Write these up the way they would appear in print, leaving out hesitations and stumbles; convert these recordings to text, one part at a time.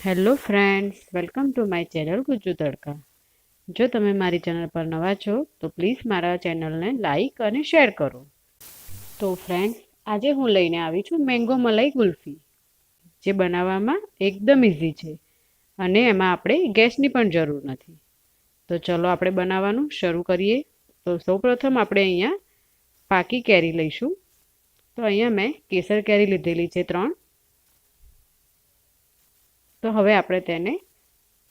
Hello friends, welcome to my channel Gujju તડકા. જો તમે મારી ચેનલ પર નવા છો તો પ્લીઝ મારા ચેનલને લાઈક અને શેર કરો. તો ફ્રેન્ડ્સ, આજે હું લઈને આવી છું મેંગો મલાઈ કુલ્ફી, જે બનાવવામાં એકદમ ઇઝી છે અને એમાં આપણે ગેસની પણ જરૂર નથી. તો ચલો આપણે બનાવવાનું શરૂ કરીએ. તો સૌપ્રથમ આપણે અહીંયા પાકી કેરી લઈશું. તો અહીંયા મેં કેસર કેરી લીધેલી છે 3. તો હવે આપણે તેને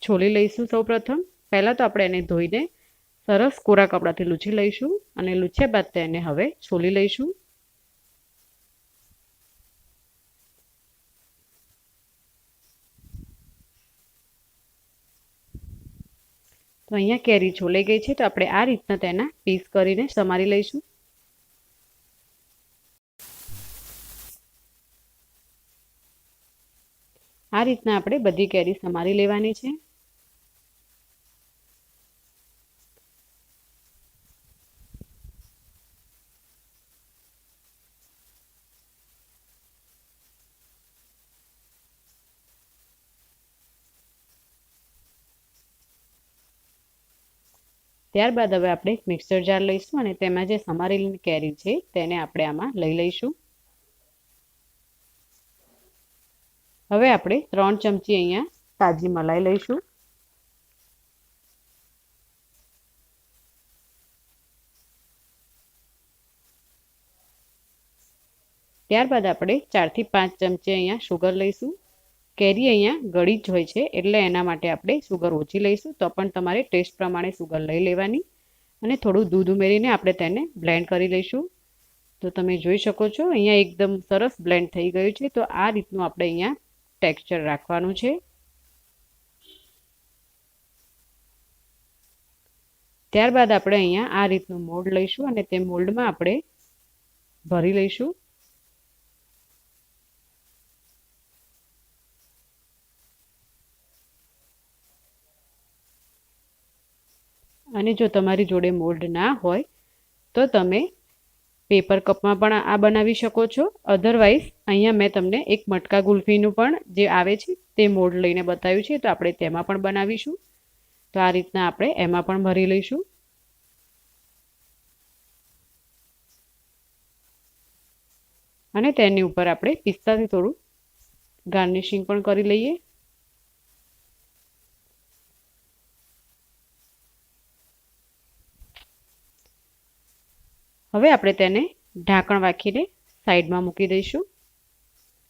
છોલી લઈશું. સૌપ્રથમ પહેલાં તો આપણે એને ધોઈને સરસ કોરા કપડાથી લૂછી લઈશું અને લૂછ્યા બાદ તેને હવે છોલી લઈશું. તો અહીંયા કેરી છોલાઈ ગઈ છે, તો આપણે આ રીતના તેના પીસ કરીને સમારી લઈશું. આ રીતના આપણે બધી કેરી સમારી લેવાની છે. ત્યારબાદ હવે આપણે એક મિક્સર જાર લઈશું અને તેમાં જે સમારેલી કેરી છે તેને આપણે આમાં લઈ લઈશું. હવે આપણે 3 ચમચી અહીંયા તાજી મલાઈ લઈશું. ત્યારબાદ આપણે 4 થી 5 ચમચી અહીંયા શુગર લઈશું. કેરી અહીંયા ગળી જ હોય છે એટલે એના માટે આપણે શુગર ઓછી લઈશું. તો પણ તમારે ટેસ્ટ પ્રમાણે શુગર લઈ લેવાની અને થોડું દૂધ ઉમેરીને આપણે તેને બ્લેન્ડ કરી લઈશું. તો તમે જોઈ શકો છો અહીંયા એકદમ સરસ બ્લેન્ડ થઈ ગયું છે. તો આ રીતનું આપણે અહીંયા ટેક્સચર રાખવાનું છે. ત્યારબાદ આપણે અહીંયા આ રીતનું મોલ્ડ લઈશું અને તે મોલ્ડમાં આપણે ભરી લઈશું. અને જો તમારી જોડે મોલ્ડ ના હોય તો તમે પેપર કપમાં પણ આ બનાવી શકો છો. અધરવાઇઝ અહીંયા મેં તમને એક મટકા ગુલ્ફીનું પણ જે આવે છે તે મોલ્ડ લઈને બતાવ્યું છે, તો આપણે તેમાં પણ બનાવીશું. તો આ રીતના આપણે એમાં પણ ભરી લઈશું. અને તેની ઉપર આપણે પિસ્તાથી થોડું ગાર્નિશિંગ પણ કરી લઈએ. હવે આપણે તેને ઢાંકણ રાખીને સાઈડમાં મૂકી દઈશું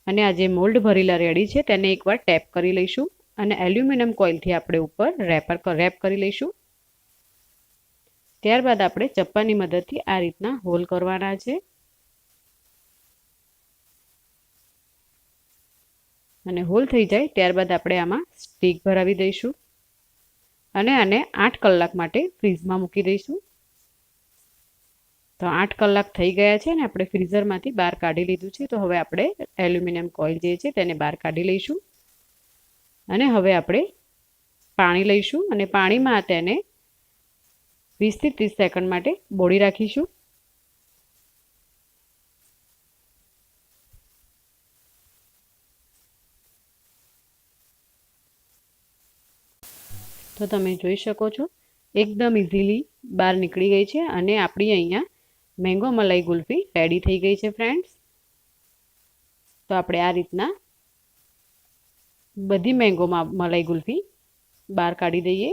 અને આ જે મોલ્ડ ભરેલા રેડી છે તેને એકવાર ટેપ કરી લઈશું અને એલ્યુમિનિયમ કોઇલથી આપણે ઉપર રેપ કરી લઈશું. ત્યારબાદ આપણે ચપ્પાની મદદથી આ રીતના હોલ કરવાના છે અને હોલ થઈ જાય ત્યારબાદ આપણે આમાં સ્ટીક ભરાવી દઈશું અને આને 8 કલાક માટે ફ્રીઝમાં મૂકી દઈશું. તો 8 કલાક થઈ ગયા છે અને આપણે ફ્રીઝરમાંથી બહાર કાઢી લીધું છે. તો હવે આપણે એલ્યુમિનિયમ કોઇલ જે છે તેને બહાર કાઢી લઈશું અને હવે આપણે પાણી લઈશું અને પાણીમાં તેને 20 થી 30 સેકન્ડ માટે બોળી રાખીશું. તો તમે જોઈ શકો છો એકદમ ઇઝીલી બહાર નીકળી ગઈ છે અને આપણી અહીંયા મેંગો મલાઈ ગુલ્ફી રેડી થઈ ગઈ છે ફ્રેન્ડ્સ. તો આપણે આ રીતના બધી મેંગો મલાઈ ગુલ્ફી બહાર કાઢી દઈએ.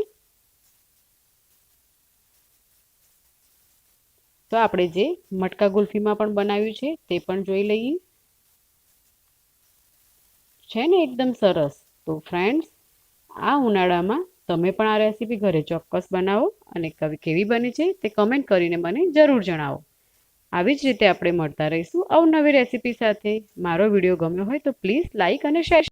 તો આપણે જે મટકા ગુલ્ફીમાં પણ બનાવ્યું છે તે પણ જોઈ લઈએ. છે ને એકદમ સરસ. તો ફ્રેન્ડ્સ, આ ઉનાળામાં તમે પણ આ રેસીપી ઘરે ચોક્કસ બનાવો અને કેવી બની છે તે કમેન્ટ કરીને મને જરૂર જણાવો. આવી જ રીતે આપણે મળતા રહીશું અવનવી રેસીપી સાથે. મારો વિડીયો ગમ્યો હોય તો પ્લીઝ લાઈક અને શેર